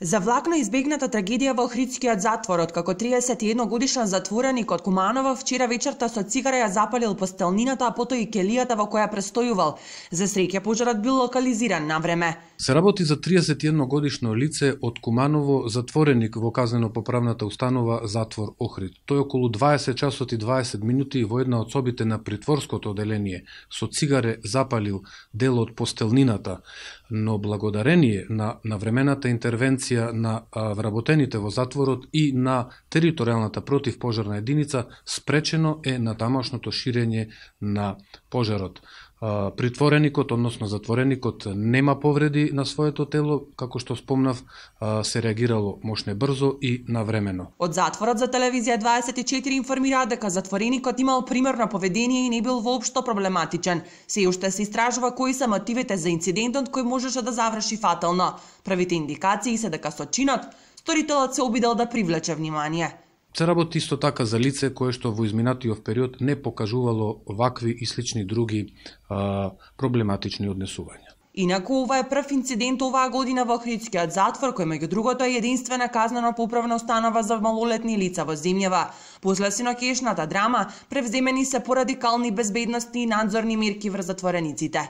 Завлакно избегната трагедија во Охридскиот затвор, откако 31 годишен затвореник од Куманово вчера вечерта со цигара ја запалил постелнината, а потоа и келијата во која престојувал. За среќа пожарот бил локализиран на време. Се работи за 31 годишно лице од Куманово, затвореник во казнено-поправната установа затвор Охрид. Тој околу 20 часот и 20 минути во една од собите на притворското оделение со цигаре запалил дел од постелнината, но благодарение на навремената интервенција на вработените во затворот и на територијалната противпожарна единица спречено е на тамошното ширење на пожарот. Притвореникот, односно затвореникот, нема повреди на своето тело, како што спомнав, се реагирало мошне брзо и навремено. Од затворот за телевизија 24 информираат дека затвореникот имал примерно поведение и не бил воопшто проблематичен. Се уште се истражува кои се мотивите за инцидентот кој можеше да заврши фатално. Првите индикации се дека со чинот сторителот се обидел да привлече внимание. Се работи исто така за лице кое што во изминатиот период не покажувало вакви и слични други проблематични однесувања. Инаку ова е прв инцидент оваа година во Охридскиот затвор, кој меѓу другото е единствена казнено-поправна установа за малолетни лица во земјава. После синокешната драма, превземени се порадикални безбедностни и надзорни мерки врз затворениците.